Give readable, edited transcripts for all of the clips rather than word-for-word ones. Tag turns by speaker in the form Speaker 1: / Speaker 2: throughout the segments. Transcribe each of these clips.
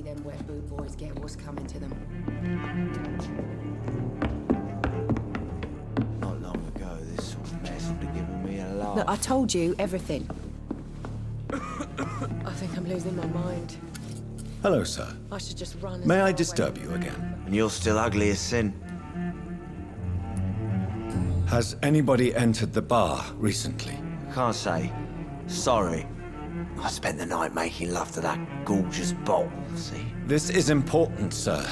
Speaker 1: them wet boot boys get what's coming to them.
Speaker 2: Not long ago, this sort of mess would have given me a laugh.
Speaker 1: Look, I told you everything. I think I'm losing my mind.
Speaker 3: Hello, sir.
Speaker 1: I should just run.
Speaker 3: May I disturb you again?
Speaker 2: And you're still ugly as sin.
Speaker 3: Has anybody entered the bar recently?
Speaker 2: Can't say. Sorry. I spent the night making love to that gorgeous bottle, see?
Speaker 3: This is important, sir.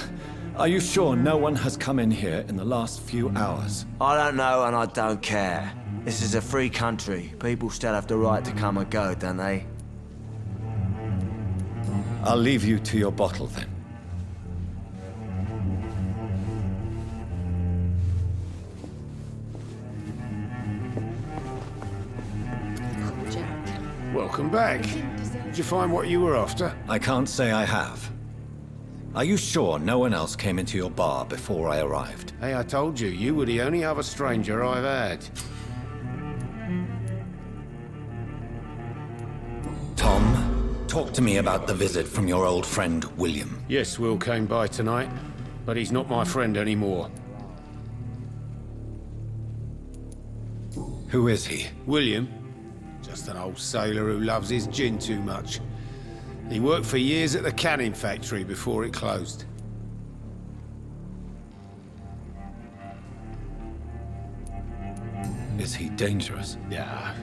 Speaker 3: Are you sure no one has come in here in the last few hours?
Speaker 2: I don't know and I don't care. This is a free country. People still have the right to come and go, don't they?
Speaker 3: I'll leave you to your bottle then.
Speaker 1: Cool, Jack.
Speaker 4: Welcome back. Did you find what you were after?
Speaker 3: I can't say I have. Are you sure no one else came into your bar before I arrived?
Speaker 4: Hey, I told you, you were the only other stranger I've had.
Speaker 3: Tom, talk to me about the visit from your old friend, William.
Speaker 4: Yes, Will came by tonight, but he's not my friend anymore.
Speaker 3: Who is he?
Speaker 4: William? Just an old sailor who loves his gin too much. He worked for years at the canning factory before it closed.
Speaker 3: Is he dangerous?
Speaker 4: Yeah,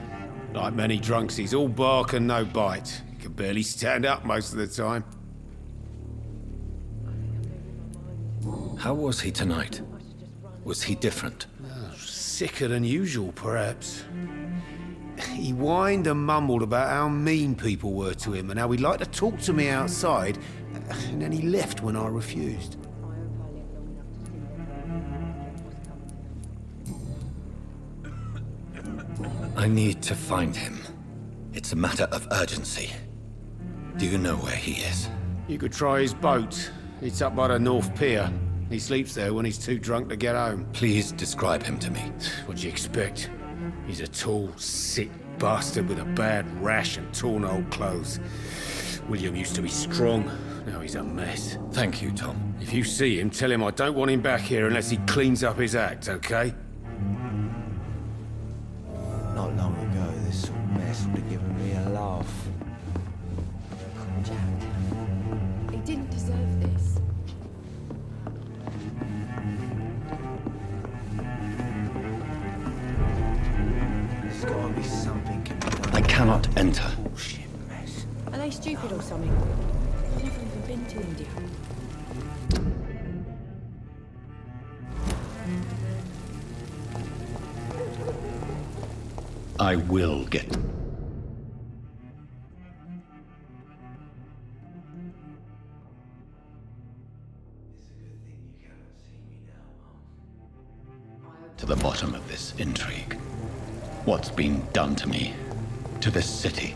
Speaker 4: like many drunks, he's all bark and no bite. He can barely stand up most of the time.
Speaker 3: How was he tonight? Was he different?
Speaker 4: Sicker than usual, perhaps. He whined and mumbled about how mean people were to him and how he'd like to talk to me outside, and then he left when I refused.
Speaker 3: I need to find him. It's a matter of urgency. Do you know where he is?
Speaker 4: You could try his boat. It's up by the North Pier. He sleeps there when he's too drunk to get home.
Speaker 3: Please describe him to me.
Speaker 4: What'd you expect? He's a tall, sick bastard with a bad rash and torn old clothes. William used to be strong. Now he's a mess.
Speaker 3: Thank you, Tom.
Speaker 4: If you see him, tell him I don't want him back here unless he cleans up his act, okay?
Speaker 2: Not long ago, this sort of mess would have given me a laugh.
Speaker 1: Cool, Jack. He didn't deserve this.
Speaker 2: There's gotta be something can be done.
Speaker 3: I cannot enter.
Speaker 2: Bullshit mess.
Speaker 1: Are they stupid or something? I've never even been to India.
Speaker 3: I will get... to the bottom of this intrigue. What's been done to me, to this city?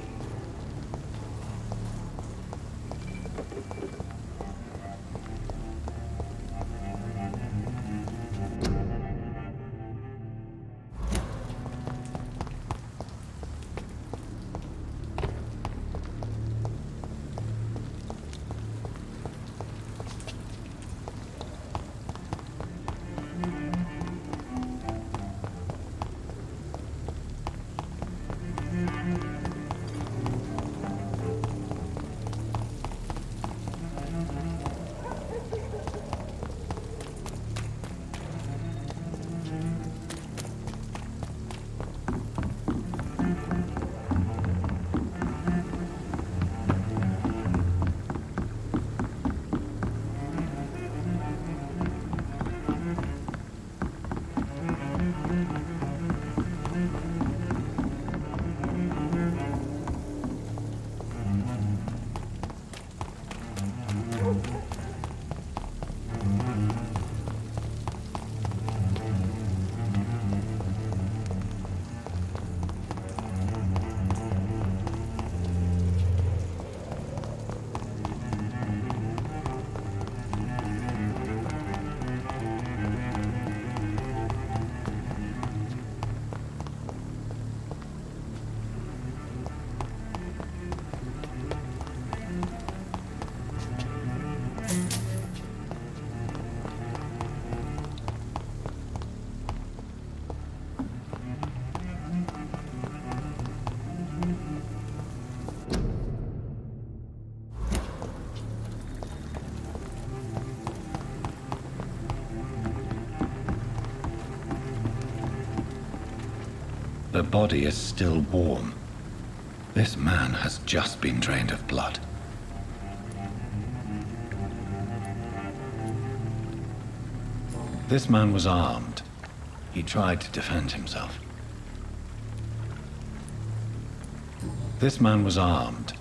Speaker 3: The body is still warm. This man has just been drained of blood. This man was armed. He tried to defend himself. This man was armed.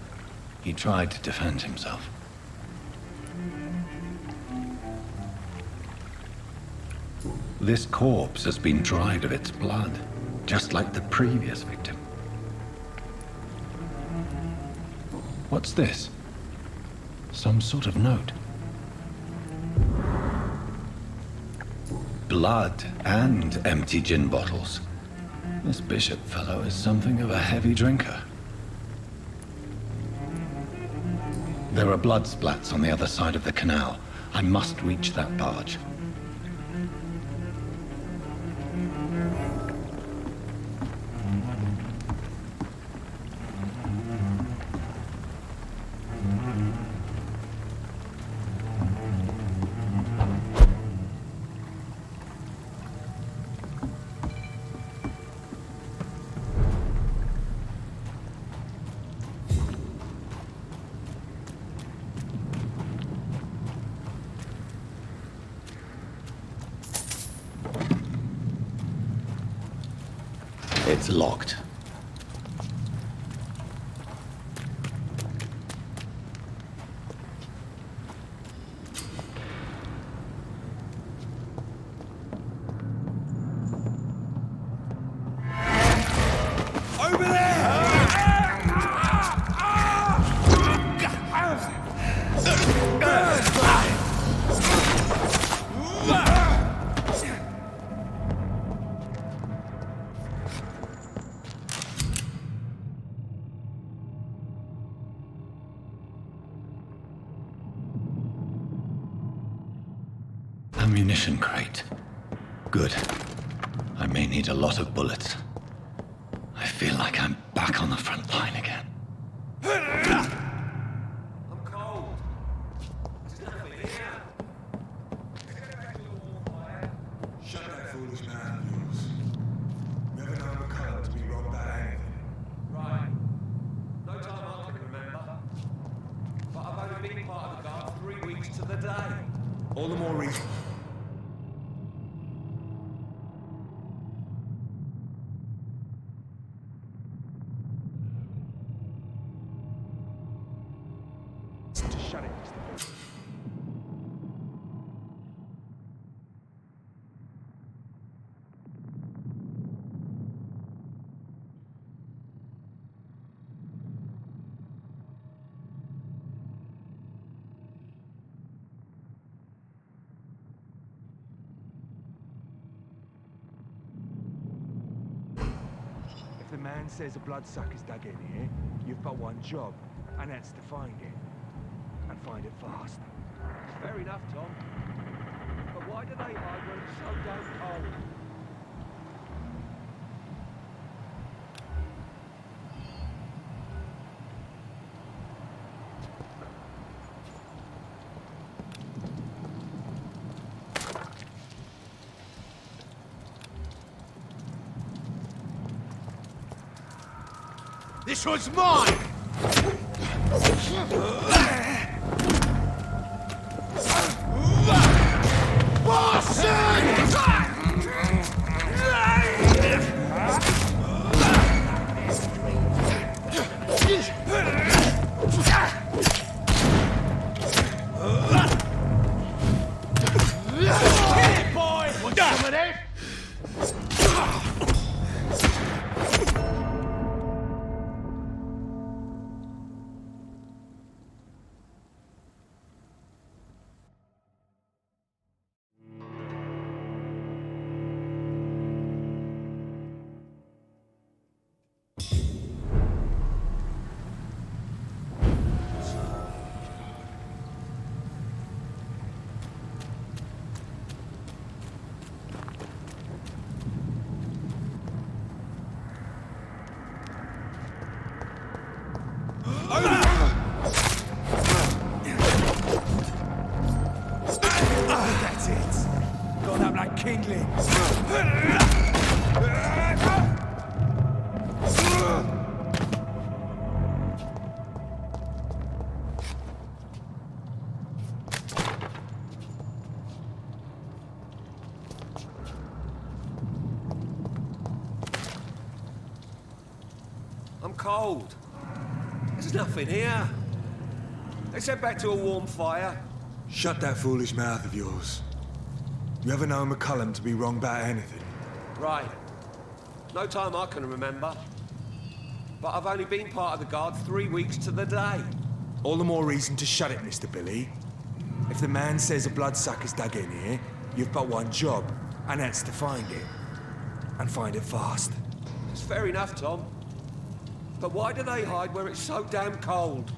Speaker 3: He tried to defend himself. This corpse has been dried of its blood, just like the previous victim. What's this? Some sort of note. Blood and empty gin bottles. This bishop fellow is something of a heavy drinker. There are blood splats on the other side of the canal. I must reach that barge. It's locked.
Speaker 2: Over there!
Speaker 3: Ammunition crate. Good. I may need a lot of bullets. I feel like I'm back on the front line again.
Speaker 2: I'm cold. There's nothing here.
Speaker 5: Shut that foolish mouth of yours. Never known a colour to be robbed by anything.
Speaker 6: Right. No time I can remember. But I've only been part of the guard 3 weeks to the day.
Speaker 5: All the more reason.
Speaker 6: To shut it. If the man says a bloodsucker's dug in here, you've but one job, and that's to find it. And find it fast. Fair enough, Tom. But why do they hide when it's so damn cold?
Speaker 2: This one's mine! That's it. Got up like kindling.
Speaker 6: cold. There's nothing here. Let's head back to a warm fire.
Speaker 5: Shut that foolish mouth of yours. You ever known McCullum to be wrong about anything?
Speaker 6: Right. No time I can remember. But I've only been part of the guard 3 weeks to the day.
Speaker 5: All the more reason to shut it, Mr. Billy. If the man says a bloodsucker's dug in here, you've but one job, and that's to find it. And find it fast.
Speaker 6: It's fair enough, Tom. But why do they hide where it's so damn cold?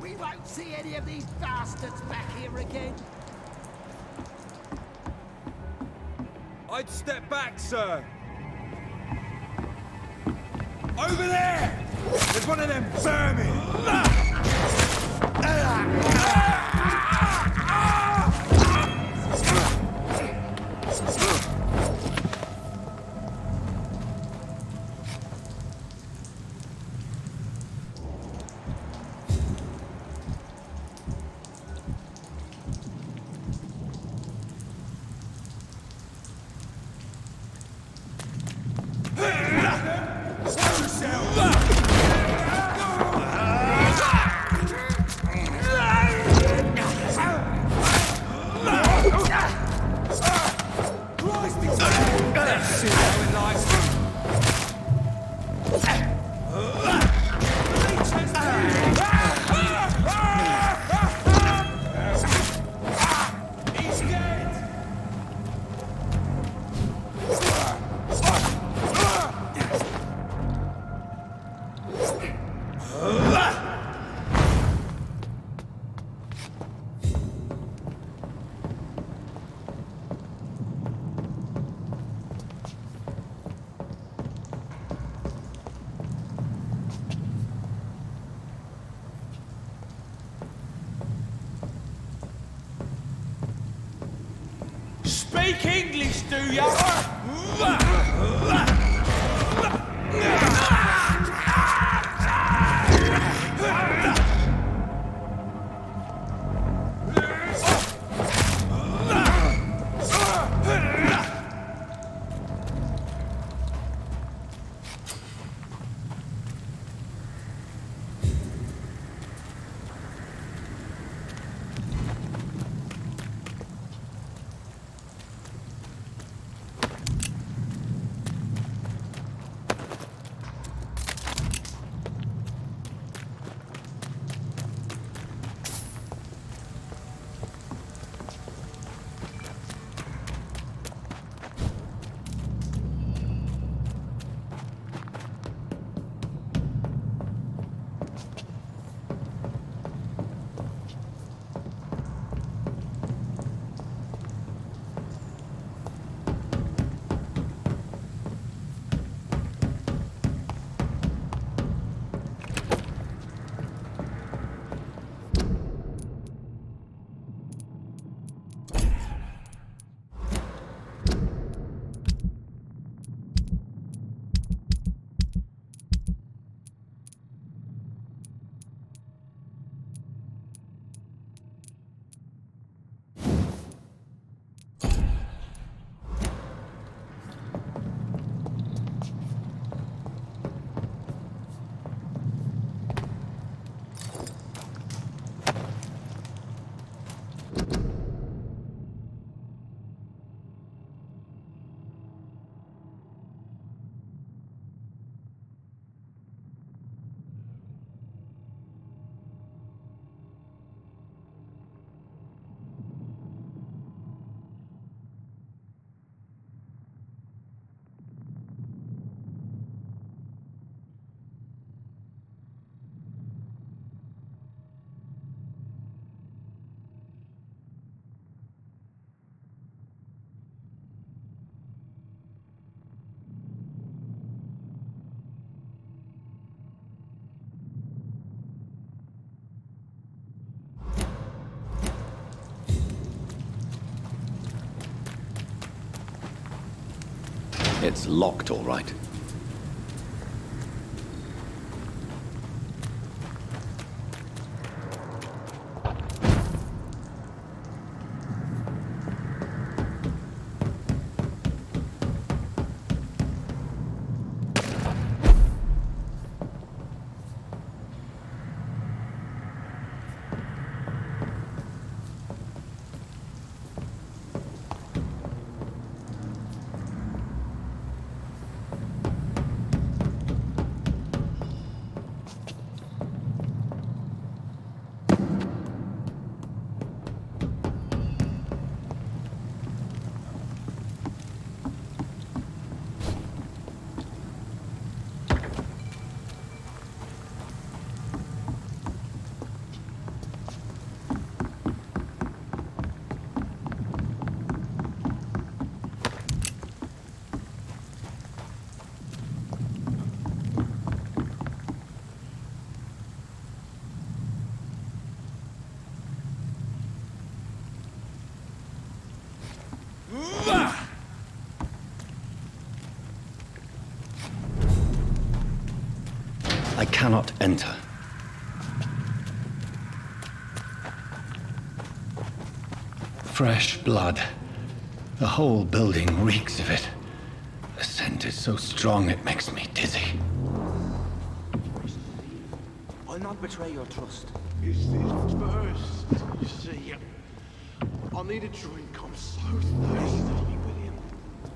Speaker 7: We won't see any of these bastards back here again.
Speaker 6: I'd step back, sir. Over there! There's one of them vermin! feelings, do ya?
Speaker 3: It's locked, all right. I cannot enter. Fresh blood. The whole building reeks of it. The scent is so strong it makes me dizzy.
Speaker 6: I'll not betray your trust.
Speaker 8: It's this first, you see. I'll need a drink. I'm so thirsty, William.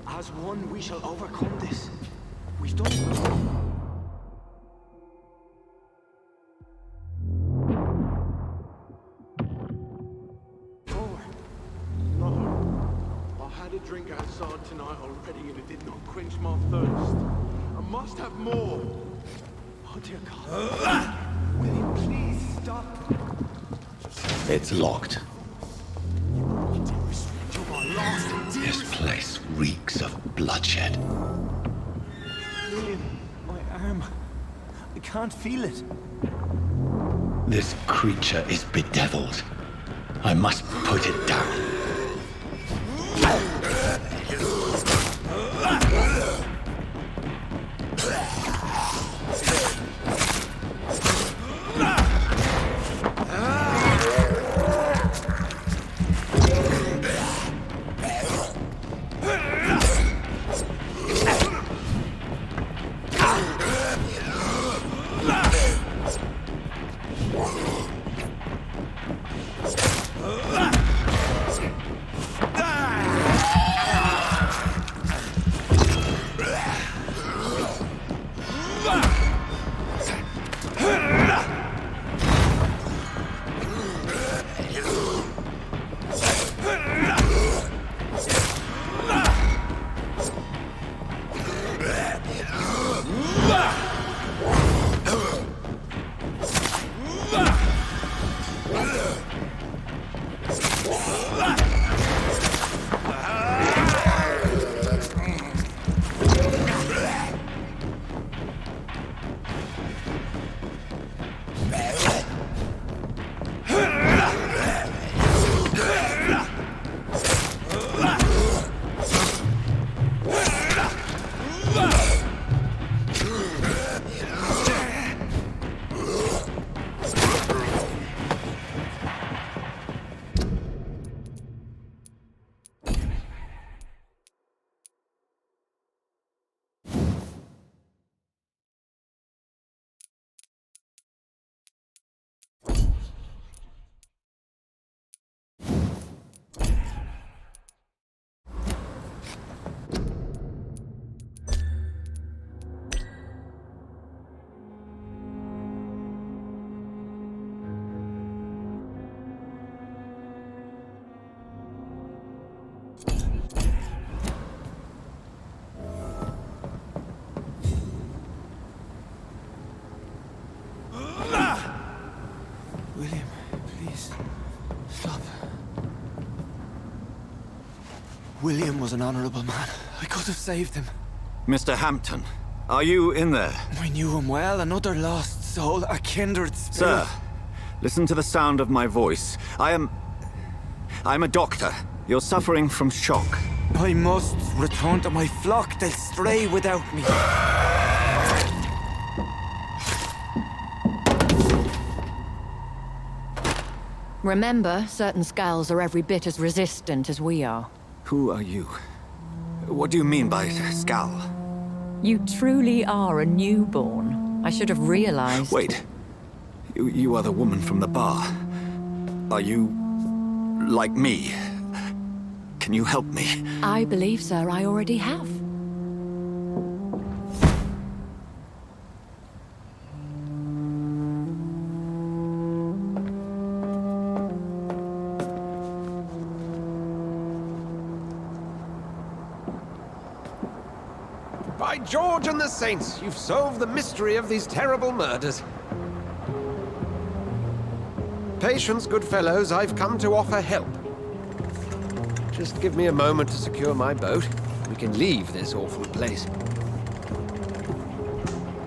Speaker 6: As one, we shall overcome this. We've done it.
Speaker 8: Drink outside tonight already and it did not quench my thirst. I must have more.
Speaker 6: Oh dear God. William, please stop.
Speaker 3: It's locked. This place reeks of bloodshed.
Speaker 6: William, my arm. I can't feel it.
Speaker 3: This creature is bedeviled. I must put it down.
Speaker 6: William was an honorable man. I could have saved him.
Speaker 3: Mr. Hampton, are you in there?
Speaker 6: I knew him well, another lost soul, a kindred spirit.
Speaker 3: Sir, listen to the sound of my voice. I'm a doctor. You're suffering from shock.
Speaker 6: I must return to my flock. They'll stray without me.
Speaker 9: Remember, certain skulls are every bit as resistant as we are.
Speaker 3: Who are you? What do you mean by Skal?
Speaker 9: You truly are a newborn. I should have realized.
Speaker 3: Wait. You are the woman from the bar. Are you... like me? Can you help me?
Speaker 9: I believe, sir, I already have.
Speaker 4: By George and the Saints, you've solved the mystery of these terrible murders. Patience, good fellows, I've come to offer help. Just give me a moment to secure my boat. We can leave this awful place.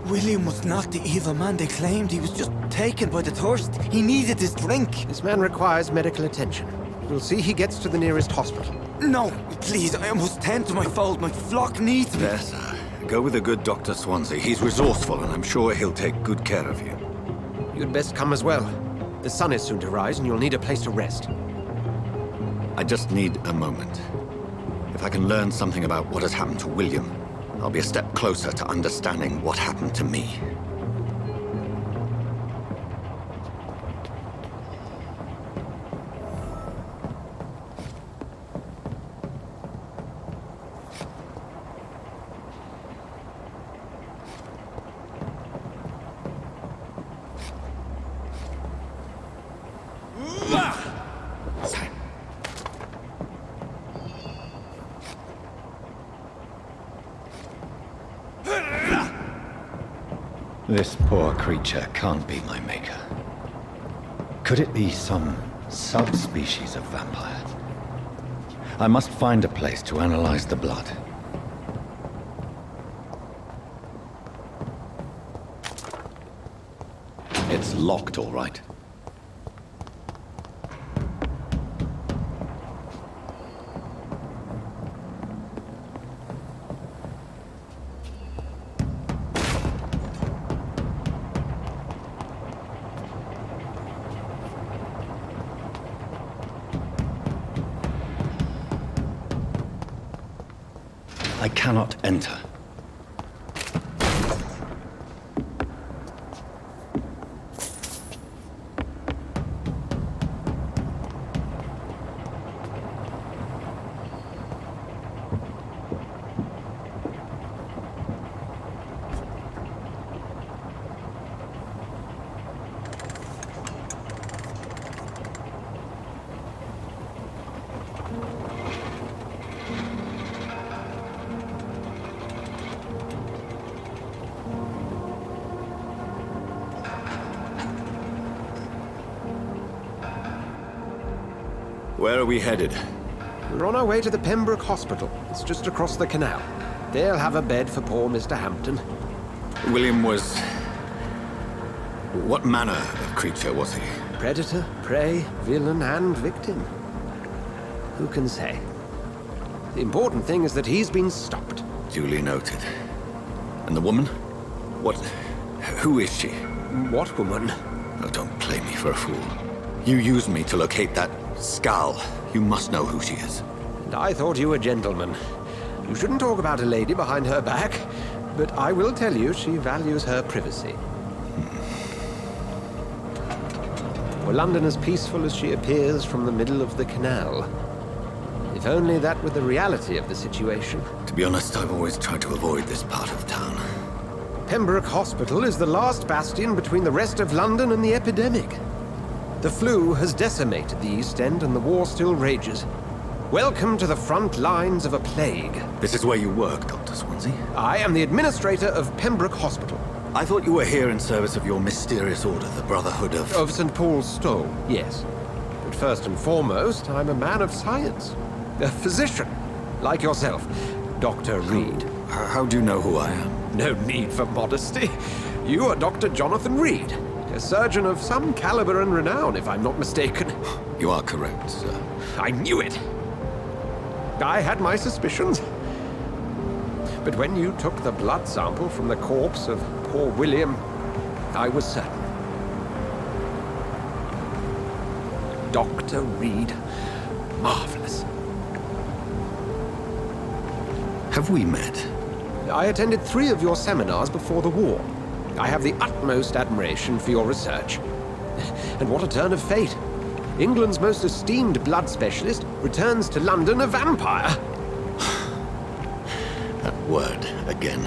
Speaker 6: William was not the evil man they claimed. He was just taken by the thirst. He needed his drink.
Speaker 4: This man requires medical attention. We'll see he gets to the nearest hospital.
Speaker 6: No, please, I must tend to my fold. My flock needs me.
Speaker 3: There, sir. Go with the good Dr. Swansea. He's resourceful, and I'm sure he'll take good care of you.
Speaker 4: You'd best come as well. The sun is soon to rise, and you'll need a place to rest.
Speaker 3: I just need a moment. If I can learn something about what has happened to William, I'll be a step closer to understanding what happened to me. This poor creature can't be my maker. Could it be some subspecies of vampire? I must find a place to analyze the blood. It's locked, all right. I cannot enter. Where are we headed?
Speaker 4: We're on our way to the Pembroke Hospital. It's just across the canal. They'll have a bed for poor Mr. Hampton.
Speaker 3: William was... what manner of creature was he?
Speaker 4: Predator, prey, villain, and victim. Who can say? The important thing is that he's been stopped.
Speaker 3: Duly noted. And the woman? What... who is she?
Speaker 4: What woman?
Speaker 3: Oh, don't play me for a fool. You used me to locate that Skal. You must know who she is.
Speaker 4: And I thought you a gentleman. You shouldn't talk about a lady behind her back, but I will tell you she values her privacy. Were London as peaceful as she appears from the middle of the canal? If only that were the reality of the situation.
Speaker 3: To be honest, I've always tried to avoid this part of town.
Speaker 4: Pembroke Hospital is the last bastion between the rest of London and the epidemic. The flu has decimated the East End and the war still rages. Welcome to the front lines of a plague.
Speaker 3: This is where you work, Dr. Swansea?
Speaker 4: I am the administrator of Pembroke Hospital.
Speaker 3: I thought you were here in service of your mysterious order, the Brotherhood of...
Speaker 4: Of St. Paul's Stole, yes. But first and foremost, I'm a man of science. A physician.
Speaker 10: like yourself, Dr. Reed.
Speaker 3: How do you know who I am?
Speaker 10: No need for modesty. You are Dr. Jonathan Reed, a surgeon of some caliber and renown, if I'm not mistaken.
Speaker 3: You are correct, sir.
Speaker 10: I knew it. I had my suspicions. But when you took the blood sample from the corpse of poor William, I was certain. Dr. Reed. Marvelous.
Speaker 3: Have we met?
Speaker 10: I attended 3 of your seminars before the war. I have the utmost admiration for your research. And what a turn of fate. England's most esteemed blood specialist returns to London a vampire.
Speaker 3: That word, again,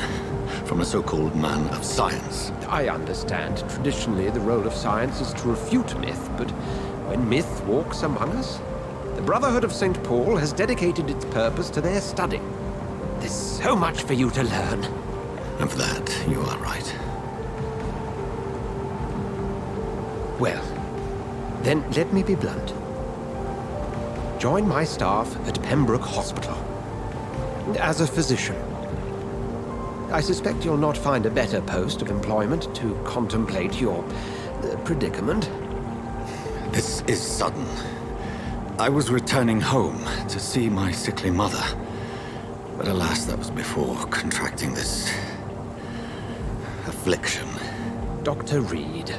Speaker 3: from a so-called man of science.
Speaker 10: I understand. Traditionally, the role of science is to refute myth, but when myth walks among us, the Brotherhood of St. Paul has dedicated its purpose to their study. There's so much for you to learn.
Speaker 3: Of that, you are right.
Speaker 10: Well, then let me be blunt. Join my staff at Pembroke Hospital. As a physician. I suspect you'll not find a better post of employment to contemplate your predicament.
Speaker 3: This is sudden. I was returning home to see my sickly mother. But alas, that was before contracting this affliction.
Speaker 10: Dr. Reed,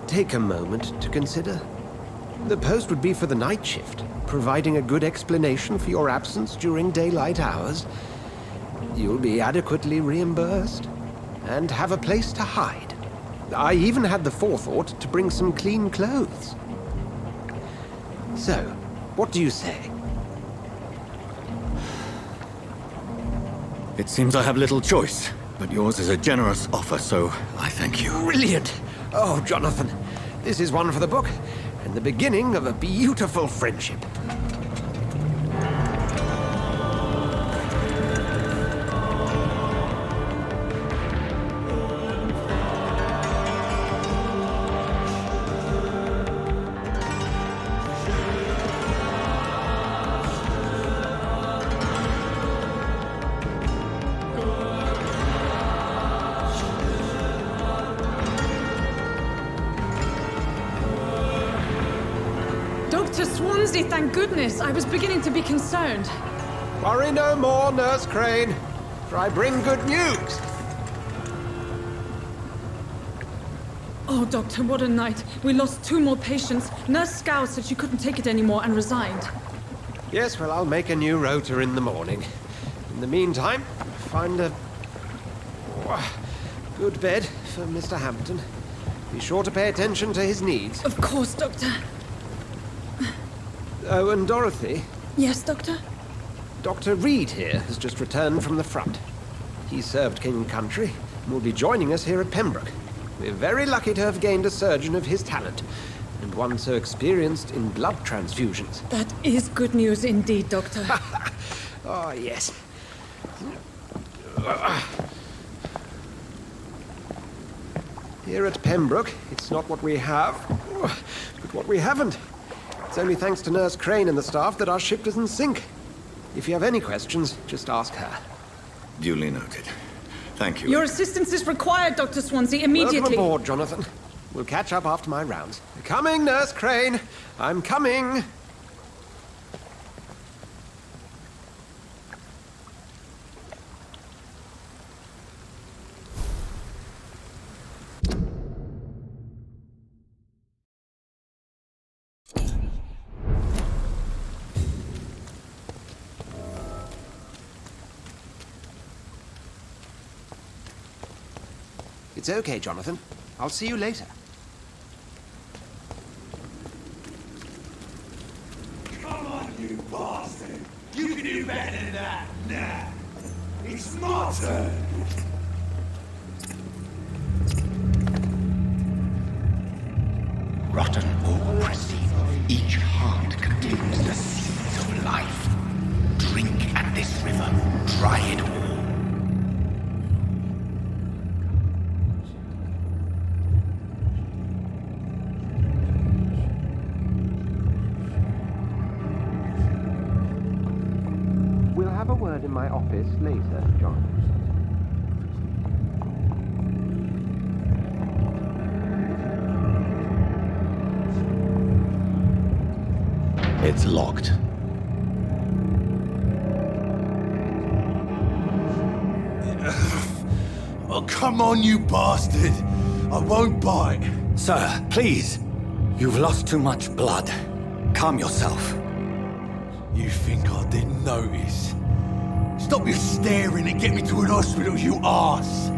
Speaker 10: take a moment to consider. The post would be for the night shift, providing a good explanation for your absence during daylight hours. You'll be adequately reimbursed, and have a place to hide. I even had the forethought to bring some clean clothes. So, what do you say?
Speaker 3: It seems I have little choice, but yours is a generous offer, so I thank you.
Speaker 10: Brilliant! Oh, Jonathan, this is one for the book, and the beginning of a beautiful friendship.
Speaker 1: Dr. Swansea, thank goodness. I was beginning to be concerned.
Speaker 10: Worry no more, Nurse Crane, for I bring good news.
Speaker 1: Oh, Doctor, what a night. We lost 2 more patients. Nurse Scow said she couldn't take it anymore and resigned.
Speaker 10: Yes, well, I'll make a new rota in the morning. In the meantime, find a good bed for Mr. Hampton. Be sure to pay attention to his needs.
Speaker 1: Of course, Doctor.
Speaker 10: Oh, and Dorothy?
Speaker 1: Yes, Doctor?
Speaker 10: Dr. Reed here has just returned from the front. He served King and Country and will be joining us here at Pembroke. We're very lucky to have gained a surgeon of his talent, and one so experienced in blood transfusions.
Speaker 1: That is good news indeed, Doctor.
Speaker 10: Oh, yes. Here at Pembroke, it's not what we have, but what we haven't. It's only thanks to Nurse Crane and the staff that our ship doesn't sink. If you have any questions, just ask her.
Speaker 3: Duly noted. Thank you.
Speaker 1: Your assistance is required, Dr. Swansea, immediately.
Speaker 10: Welcome aboard, Jonathan. We'll catch up after my rounds. Coming, Nurse Crane. I'm coming. It's okay, Jonathan. I'll see you later.
Speaker 7: Come on, you bastard! You can do better than that! Nah! It's my turn!
Speaker 11: Rotten or pristine, each heart contains the seeds of life. Drink at this river, try it all.
Speaker 10: word in my office later, John.
Speaker 3: It's locked.
Speaker 7: Oh, come on, you bastard! I won't bite.
Speaker 3: Sir, please. You've lost too much blood. Calm yourself.
Speaker 7: You think I didn't notice? Stop your staring and get me to an hospital, you arse!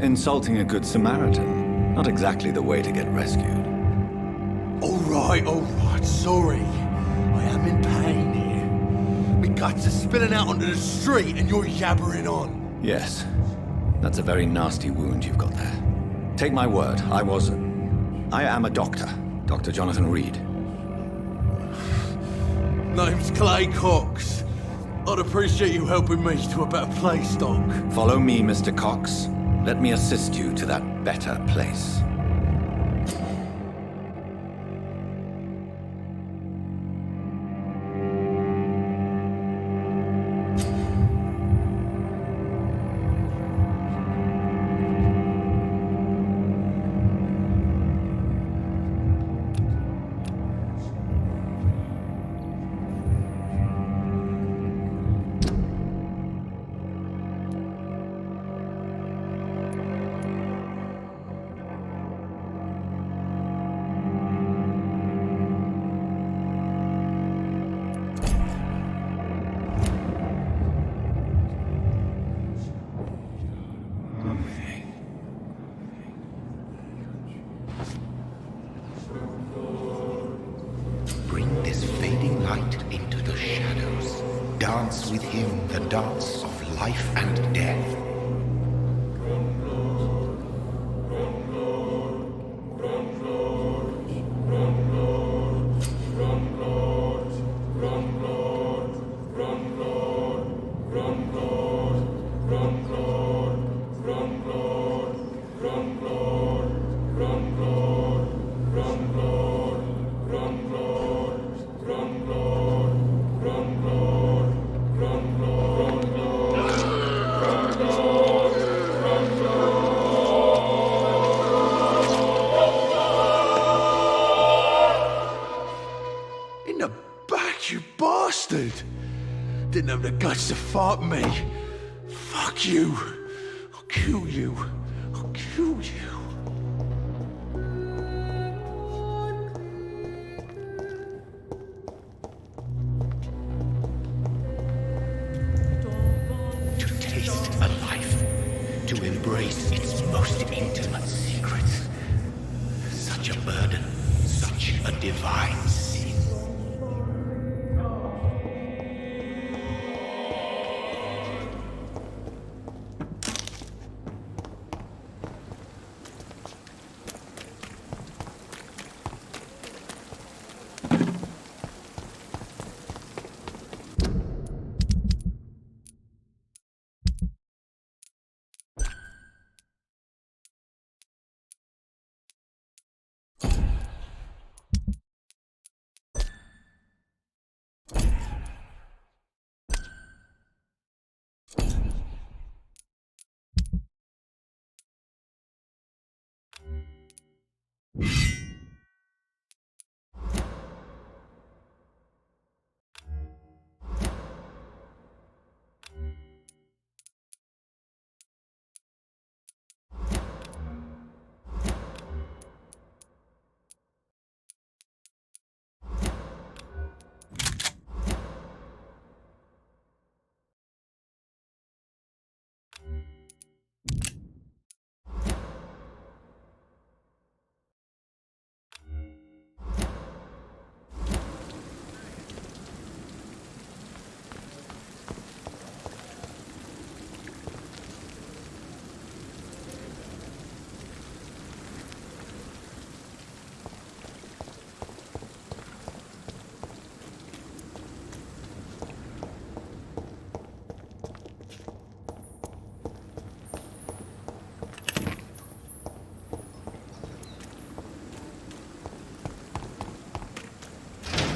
Speaker 3: Insulting a good Samaritan. Not exactly the way to get rescued.
Speaker 7: All right, sorry. I am in pain here. My guts are spilling out onto the street and you're yabbering on.
Speaker 3: Yes. That's a very nasty wound you've got there. Take my word, I am a doctor. Dr. Jonathan Reed.
Speaker 7: Name's Clay Cox. I'd appreciate you helping me to a better place, Doc.
Speaker 3: Follow me, Mr. Cox. Let me assist you to that better place.
Speaker 11: Bring this fading light into the shadows. Dance with him the dance of life and death.
Speaker 7: In the back, you bastard! Didn't have the guts to fight me. Fuck you. I'll kill you. I'll kill you.
Speaker 11: To taste a life, to embrace its most intimate secrets. Such a burden, such a divine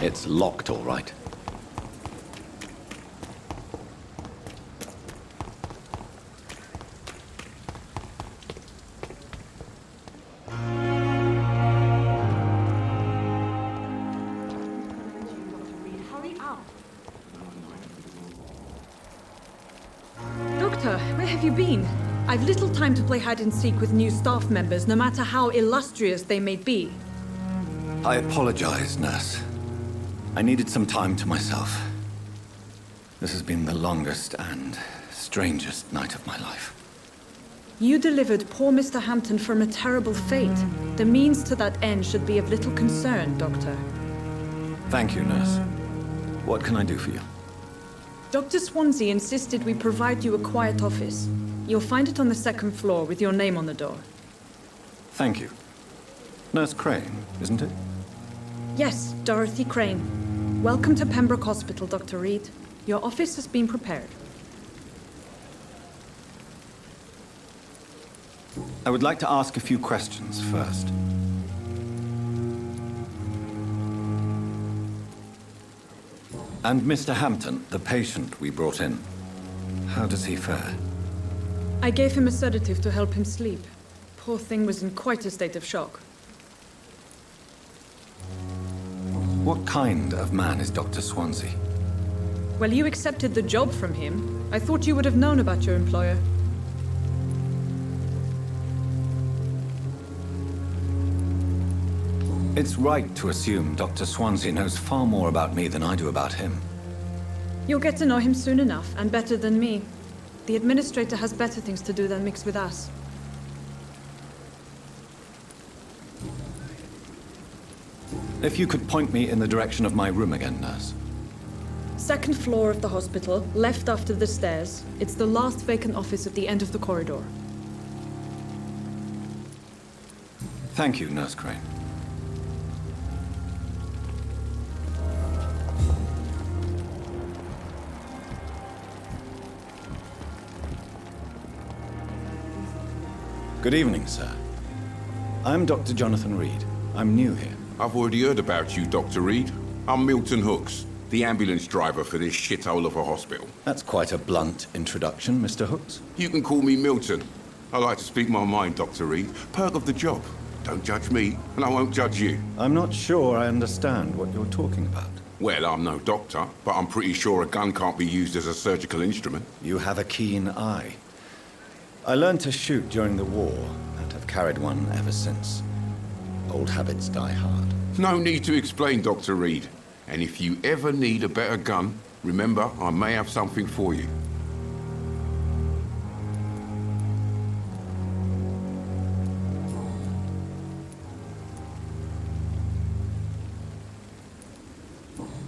Speaker 3: It's locked, all right.
Speaker 1: Doctor, where have you been? I've little time to play hide and seek with new staff members, no matter how illustrious they may be.
Speaker 3: I apologize, nurse. I needed some time to myself. This has been the longest and strangest night of my life.
Speaker 1: You delivered poor Mr. Hampton from a terrible fate. The means to that end should be of little concern, Doctor.
Speaker 3: Thank you, nurse. What can I do for you?
Speaker 1: Dr. Swansea insisted we provide you a quiet office. You'll find it on the second floor with your name on the door.
Speaker 3: Thank you. Nurse Crane, isn't it?
Speaker 1: Yes, Dorothy Crane. Welcome to Pembroke Hospital, Dr. Reed. Your office has been prepared.
Speaker 3: I would like to ask a few questions first. And Mr. Hampton, the patient we brought in, how does he fare?
Speaker 1: I gave him a sedative to help him sleep. Poor thing was in quite a state of shock.
Speaker 3: What kind of man is Dr. Swansea?
Speaker 1: Well, you accepted the job from him. I thought you would have known about your employer.
Speaker 3: It's right to assume Dr. Swansea knows far more about me than I do about him.
Speaker 1: You'll get to know him soon enough, and better than me. The administrator has better things to do than mix with us.
Speaker 3: If you could point me in the direction of my room again, nurse.
Speaker 1: Second floor of the hospital, left after the stairs. It's the last vacant office at the end of the corridor.
Speaker 3: Thank you, Nurse Crane. Good evening, sir. I'm Dr. Jonathan Reed. I'm new here.
Speaker 12: I've already heard about you, Dr. Reed. I'm Milton Hooks, the ambulance driver for this shithole of a hospital.
Speaker 3: That's quite a blunt introduction, Mr. Hooks.
Speaker 12: You can call me Milton. I like to speak my mind, Dr. Reed. Perk of the job. Don't judge me, and I won't judge you.
Speaker 3: I'm not sure I understand what you're talking about.
Speaker 12: Well, I'm no doctor, but I'm pretty sure a gun can't be used as a surgical instrument.
Speaker 3: You have a keen eye. I learned to shoot during the war, and have carried one ever since. Old habits die hard.
Speaker 12: No need to explain, Dr. Reed. And if you ever need a better gun, remember, I may have something for you.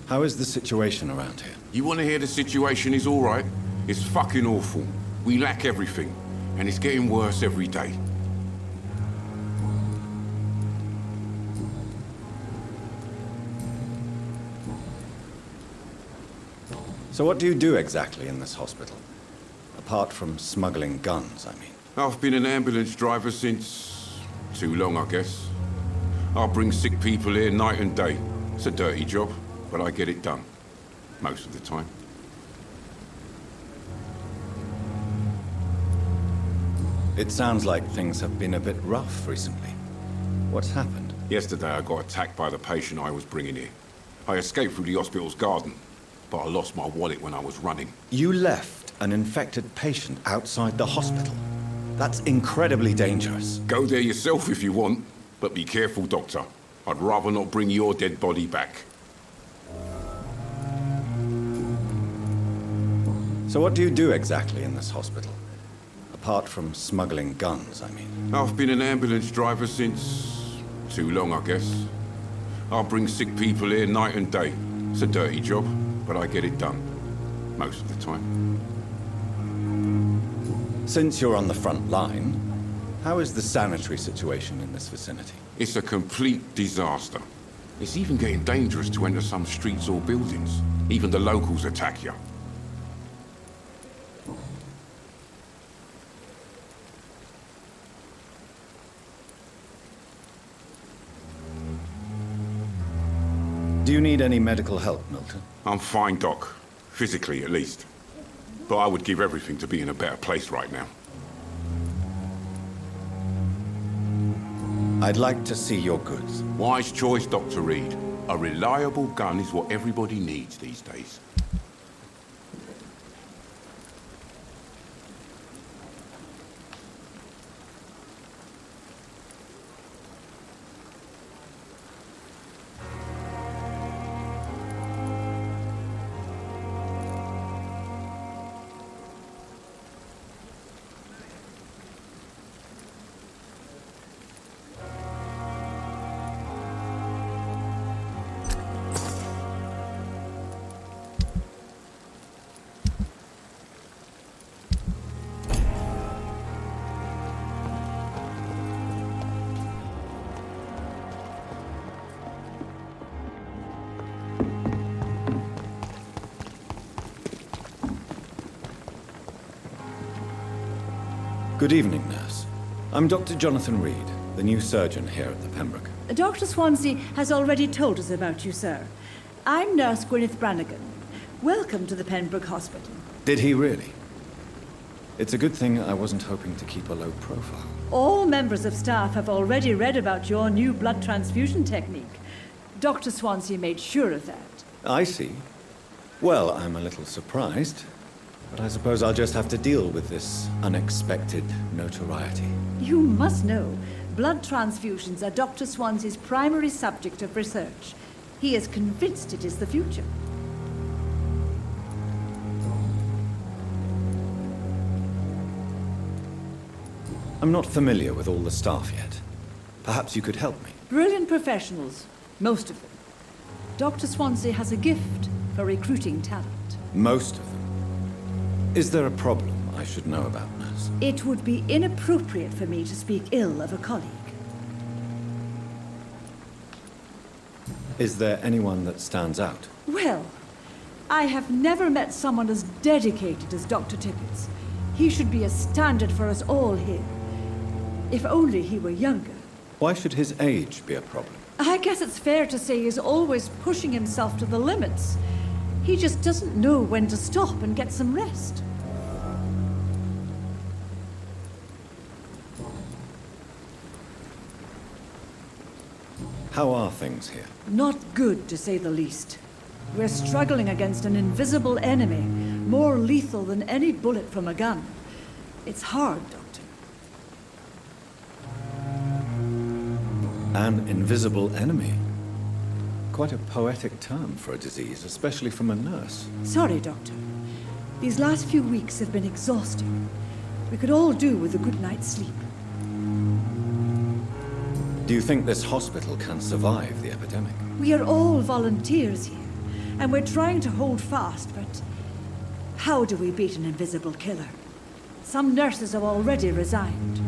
Speaker 3: How is the situation around here?
Speaker 12: You want to hear the situation is all right? It's fucking awful. We lack everything, and it's getting worse every day.
Speaker 3: So what do you do exactly in this hospital? Apart from smuggling guns, I mean.
Speaker 12: I've been an ambulance driver since... too long, I guess. I'll bring sick people here night and day. It's a dirty job, but I get it done. Most of the time.
Speaker 3: It sounds like things have been a bit rough recently. What's happened?
Speaker 12: Yesterday I got attacked by the patient I was bringing here. I escaped through the hospital's garden, but I lost my wallet when I was running.
Speaker 3: You left an infected patient outside the hospital? That's incredibly dangerous.
Speaker 12: Go there yourself if you want, but be careful, Doctor. I'd rather not bring your dead body back.
Speaker 3: So what do you do exactly in this hospital? Apart from smuggling guns, I mean.
Speaker 12: I've been an ambulance driver since... too long, I guess. I'll bring sick people here night and day. It's a dirty job, but I get it done. Most of the time.
Speaker 3: Since you're on the front line, how is the sanitary situation in this vicinity?
Speaker 12: It's a complete disaster. It's even getting dangerous to enter some streets or buildings. Even the locals attack you.
Speaker 3: Do you need any medical help, Milton?
Speaker 12: I'm fine, Doc. Physically, at least. But I would give everything to be in a better place right now.
Speaker 3: I'd like to see your goods.
Speaker 12: Wise choice, Dr. Reed. A reliable gun is what everybody needs these days.
Speaker 3: Good evening, nurse. I'm Dr. Jonathan Reed, the new surgeon here at the Pembroke.
Speaker 13: Dr. Swansea has already told us about you, sir. I'm Nurse Gwyneth Brannigan. Welcome to the Pembroke Hospital.
Speaker 3: Did he really? It's a good thing I wasn't hoping to keep a low profile.
Speaker 13: All members of staff have already read about your new blood transfusion technique. Dr. Swansea made sure of that.
Speaker 3: I see. Well, I'm a little surprised, but I suppose I'll just have to deal with this unexpected notoriety.
Speaker 13: You must know, blood transfusions are Dr. Swansea's primary subject of research. He is convinced it is the future.
Speaker 3: I'm not familiar with all the staff yet. Perhaps you could help me.
Speaker 13: Brilliant professionals, most of them. Dr. Swansea has a gift for recruiting talent.
Speaker 3: Most of them. Is there a problem I should know about, nurse?
Speaker 13: It would be inappropriate for me to speak ill of a colleague.
Speaker 3: Is there anyone that stands out?
Speaker 13: Well, I have never met someone as dedicated as Dr. Tippett. He should be a standard for us all here. If only he were younger.
Speaker 3: Why should his age be a problem?
Speaker 13: I guess it's fair to say he's always pushing himself to the limits. He just doesn't know when to stop and get some rest.
Speaker 3: How are things here?
Speaker 13: Not good, to say the least. We're struggling against an invisible enemy, more lethal than any bullet from a gun. It's hard, Doctor.
Speaker 3: An invisible enemy? Quite a poetic term for a disease, especially from a nurse.
Speaker 13: Sorry, Doctor. These last few weeks have been exhausting. We could all do with a good night's sleep.
Speaker 3: Do you think this hospital can survive the epidemic?
Speaker 13: We are all volunteers here, and we're trying to hold fast, but how do we beat an invisible killer? Some nurses have already resigned.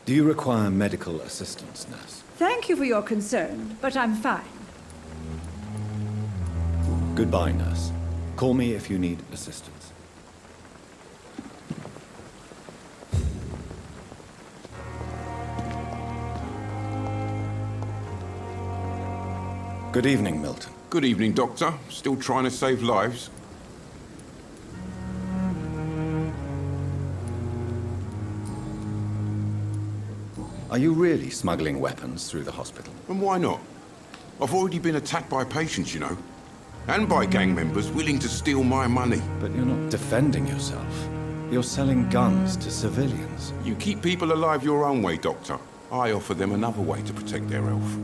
Speaker 3: Do you require medical assistance, nurse?
Speaker 13: Thank you for your concern, but I'm fine.
Speaker 3: Goodbye, nurse. Call me if you need assistance. Good evening, Milton.
Speaker 12: Good evening, Doctor. Still trying to save lives?
Speaker 3: Are you really smuggling weapons through the hospital?
Speaker 12: And why not? I've already been attacked by patients, you know. And by gang members willing to steal my money.
Speaker 3: But you're not defending yourself. You're selling guns to civilians.
Speaker 12: You keep people alive your own way, Doctor. I offer them another way to protect their health.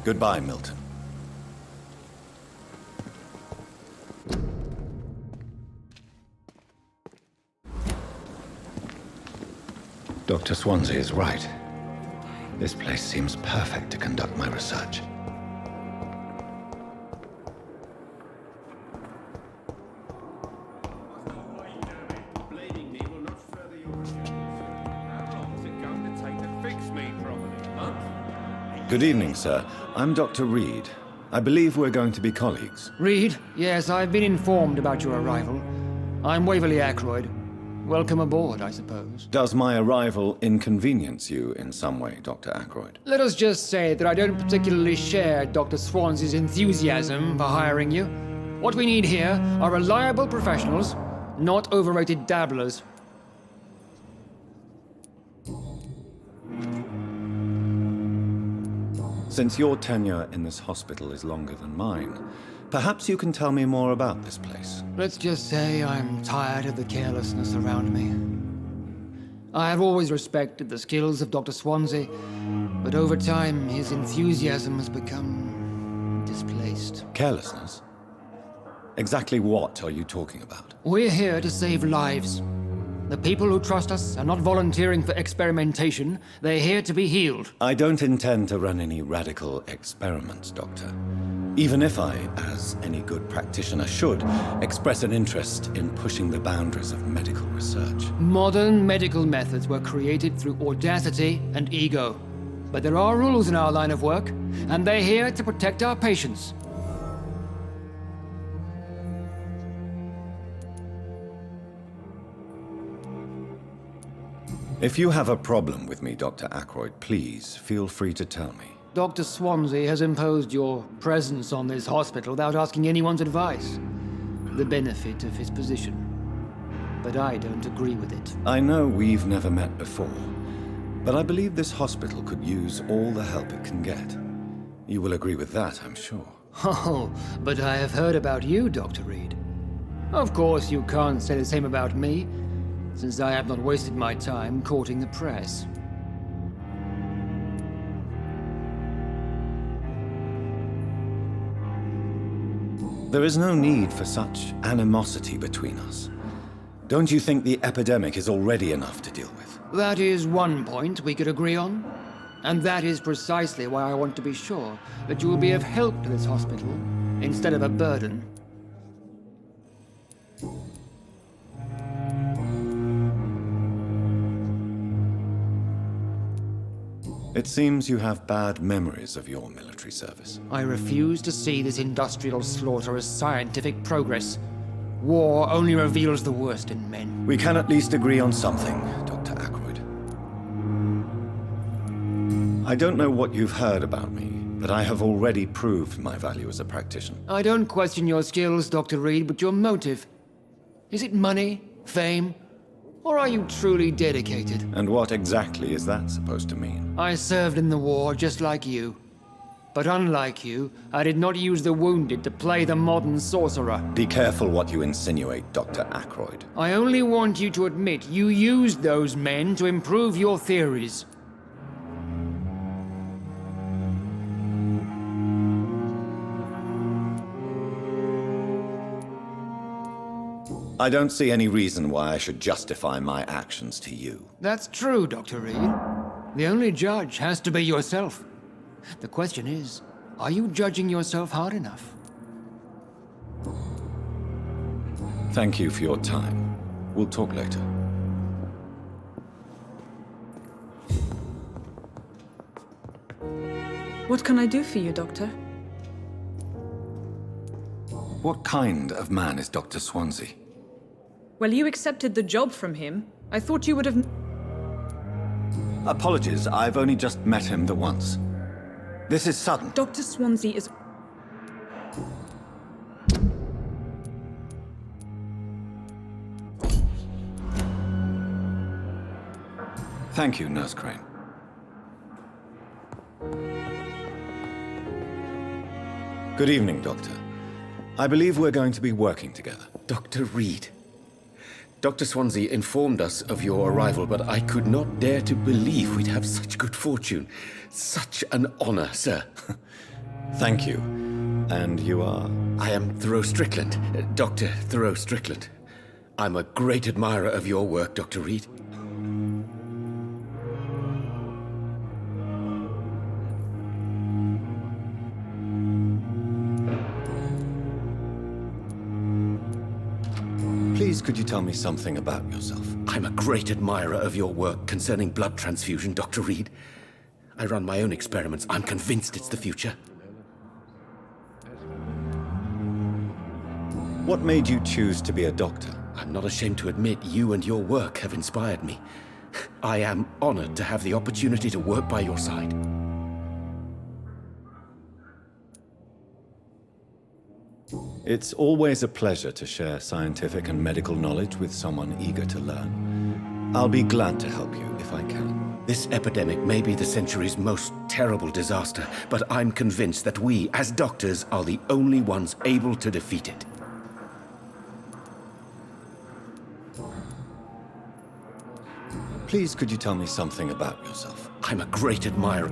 Speaker 3: Goodbye, Milton. Dr. Swansea is right. This place seems perfect to conduct my research. Good evening, sir. I'm Dr. Reed. I believe we're going to be colleagues.
Speaker 14: Reed? Yes, I've been informed about your arrival. I'm Waverly Ackroyd. Welcome aboard, I suppose.
Speaker 3: Does my arrival inconvenience you in some way, Dr. Ackroyd?
Speaker 14: Let us just say that I don't particularly share Dr. Swansea's enthusiasm for hiring you. What we need here are reliable professionals, not overrated dabblers.
Speaker 3: Since your tenure in this hospital is longer than mine, perhaps you can tell me more about this place.
Speaker 14: Let's just say I'm tired of the carelessness around me. I have always respected the skills of Dr. Swansea, but over time his enthusiasm has become displaced.
Speaker 3: Carelessness? Exactly what are you talking about?
Speaker 14: We're here to save lives. The people who trust us are not volunteering for experimentation. They're here to be healed.
Speaker 3: I don't intend to run any radical experiments, Doctor. Even if I, as any good practitioner should, express an interest in pushing the boundaries of medical research.
Speaker 14: Modern medical methods were created through audacity and ego. But there are rules in our line of work, and they're here to protect our patients.
Speaker 3: If you have a problem with me, Dr. Ackroyd, please feel free to tell me.
Speaker 14: Dr. Swansea has imposed your presence on this hospital without asking anyone's advice. The benefit of his position. But I don't agree with it.
Speaker 3: I know we've never met before, but I believe this hospital could use all the help it can get. You will agree with that, I'm sure.
Speaker 14: Oh, but I have heard about you, Dr. Reed. Of course, you can't say the same about me, since I have not wasted my time courting the press.
Speaker 3: There is no need for such animosity between us. Don't you think the epidemic is already enough to deal with?
Speaker 14: That is one point we could agree on. And that is precisely why I want to be sure that you will be of help to this hospital, instead of a burden.
Speaker 3: It seems you have bad memories of your military service.
Speaker 14: I refuse to see this industrial slaughter as scientific progress. War only reveals the worst in men.
Speaker 3: We can at least agree on something, Dr. Ackroyd. I don't know what you've heard about me, but I have already proved my value as a practitioner.
Speaker 14: I don't question your skills, Dr. Reed, but your motive. Is it money, fame, or are you truly dedicated?
Speaker 3: And what exactly is that supposed to mean?
Speaker 14: I served in the war just like you. But unlike you, I did not use the wounded to play the modern sorcerer.
Speaker 3: Be careful what you insinuate, Dr. Ackroyd.
Speaker 14: I only want you to admit you used those men to improve your theories.
Speaker 3: I don't see any reason why I should justify my actions to you.
Speaker 14: That's true, Dr. Reed. The only judge has to be yourself. The question is, are you judging yourself hard enough?
Speaker 3: Thank you for your time. We'll talk later.
Speaker 1: What can I do for you, Doctor?
Speaker 3: What kind of man is Dr. Swansea?
Speaker 1: Well, you accepted the job from him. I thought you would have...
Speaker 3: Apologies, I've only just met him the once. This is sudden.
Speaker 1: Dr. Swansea is...
Speaker 3: Thank you, Nurse Crane. Good evening, Doctor. I believe we're going to be working together.
Speaker 15: Dr. Reed. Dr. Swansea informed us of your arrival, but I could not dare to believe we'd have such good fortune. Such an honor, sir.
Speaker 3: Thank you. And you are?
Speaker 15: I am Thoreau Strickland, Dr. Thoreau Strickland. I'm a great admirer of your work, Dr. Reed.
Speaker 3: Please, could you tell me something about yourself?
Speaker 15: I'm a great admirer of your work concerning blood transfusion, Dr. Reed. I run my own experiments. I'm convinced it's the future.
Speaker 3: What made you choose to be a doctor?
Speaker 15: I'm not ashamed to admit you and your work have inspired me. I am honored to have the opportunity to work by your side.
Speaker 3: It's always a pleasure to share scientific and medical knowledge with someone eager to learn. I'll be glad to help you if I can.
Speaker 15: This epidemic may be the century's most terrible disaster, but I'm convinced that we, as doctors, are the only ones able to defeat it.
Speaker 3: Please, could you tell me something about yourself?
Speaker 15: I'm a great admirer.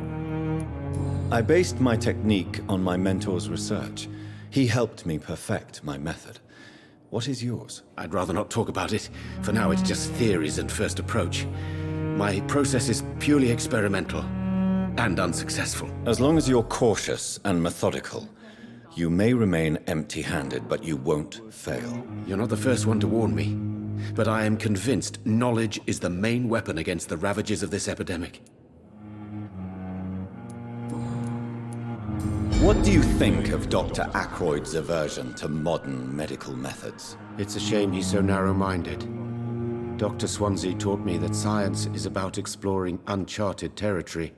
Speaker 3: I based my technique on my mentor's research. He helped me perfect my method. What is yours?
Speaker 15: I'd rather not talk about it. For now, it's just theories and first approach. My process is purely experimental and unsuccessful.
Speaker 3: As long as you're cautious and methodical, you may remain empty-handed, but you won't fail.
Speaker 15: You're not the first one to warn me, but I am convinced knowledge is the main weapon against the ravages of this epidemic.
Speaker 3: What do you think of Dr. Ackroyd's aversion to modern medical methods?
Speaker 15: It's a shame he's so narrow-minded. Dr. Swansea taught me that science is about exploring uncharted territory.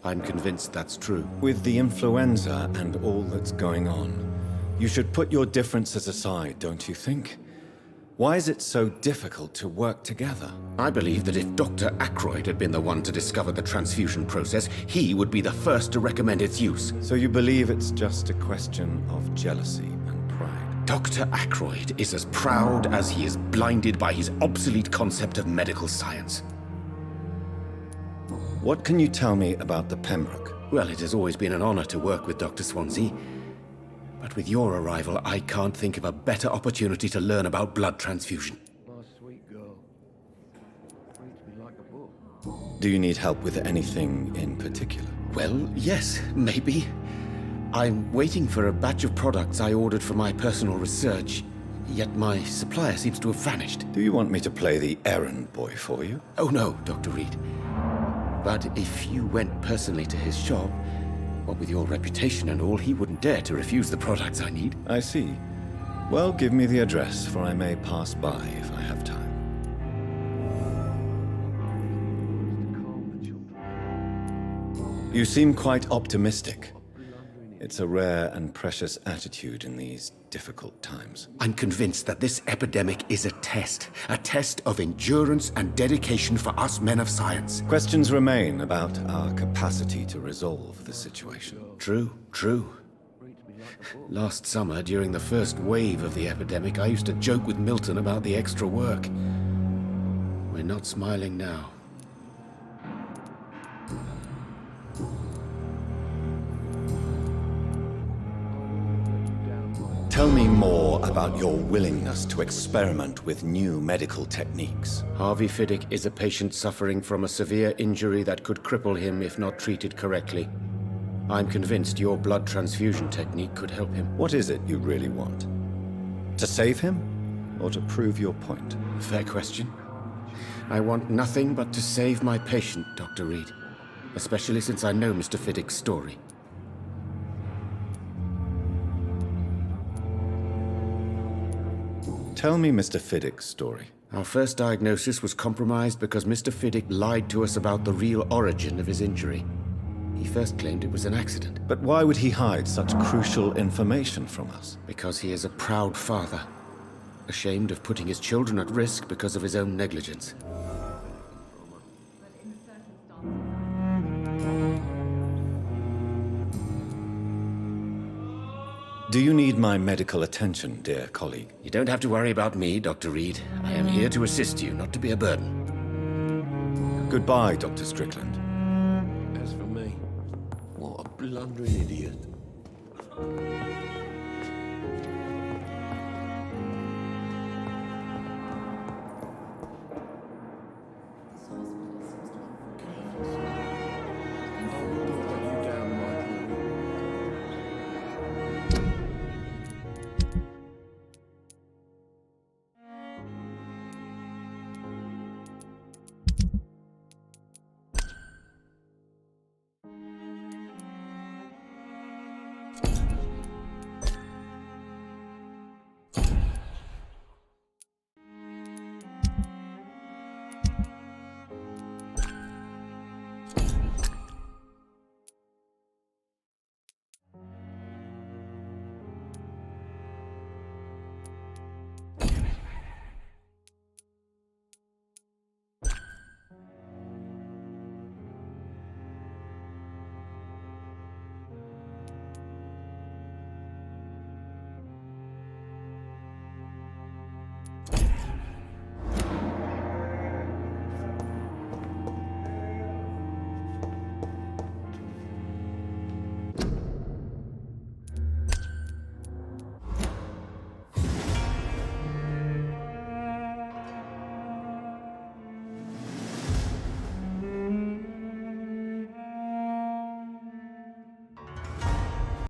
Speaker 15: I'm convinced that's true.
Speaker 3: With the influenza and all that's going on, you should put your differences aside, don't you think? Why is it so difficult to work together?
Speaker 15: I believe that if Dr. Ackroyd had been the one to discover the transfusion process, he would be the first to recommend its use.
Speaker 3: So you believe it's just a question of jealousy and pride?
Speaker 15: Dr. Ackroyd is as proud as he is blinded by his obsolete concept of medical science.
Speaker 3: What can you tell me about the Pembroke?
Speaker 15: Well, it has always been an honor to work with Dr. Swansea. But with your arrival, I can't think of a better opportunity to learn about blood transfusion.
Speaker 6: My sweet girl. Reads me like a book.
Speaker 3: Do you need help with anything in particular?
Speaker 15: Well, yes, maybe. I'm waiting for a batch of products I ordered for my personal research, yet my supplier seems to have vanished.
Speaker 3: Do you want me to play the errand boy for you?
Speaker 15: Oh no, Dr. Reed. But if you went personally to his shop, what with your reputation and all, he wouldn't dare to refuse the products I need.
Speaker 3: I see. Well, give me the address, for I may pass by if I have time. You seem quite optimistic. It's a rare and precious attitude in these difficult times.
Speaker 15: I'm convinced that this epidemic is a test of endurance and dedication for us men of science.
Speaker 3: Questions remain about our capacity to resolve the situation.
Speaker 15: True. Last summer, during the first wave of the epidemic, I used to joke with Milton about the extra work. We're not smiling now.
Speaker 3: Tell me more about your willingness to experiment with new medical techniques.
Speaker 15: Harvey Fiddick is a patient suffering from a severe injury that could cripple him if not treated correctly. I'm convinced your blood transfusion technique could help him.
Speaker 3: What is it you really want? To save him, or to prove your point?
Speaker 15: Fair question. I want nothing but to save my patient, Dr. Reed. Especially since I know Mr. Fiddick's story.
Speaker 3: Tell me Mr. Fiddick's story.
Speaker 15: Our first diagnosis was compromised because Mr. Fiddick lied to us about the real origin of his injury. He first claimed it was an accident.
Speaker 3: But why would he hide such crucial information from us?
Speaker 15: Because he is a proud father, ashamed of putting his children at risk because of his own negligence.
Speaker 3: Do you need my medical attention, dear colleague?
Speaker 15: You don't have to worry about me, Dr. Reed. I am here to assist you, not to be a burden.
Speaker 3: Goodbye, Dr. Strickland.
Speaker 7: As for me, what a blundering idiot.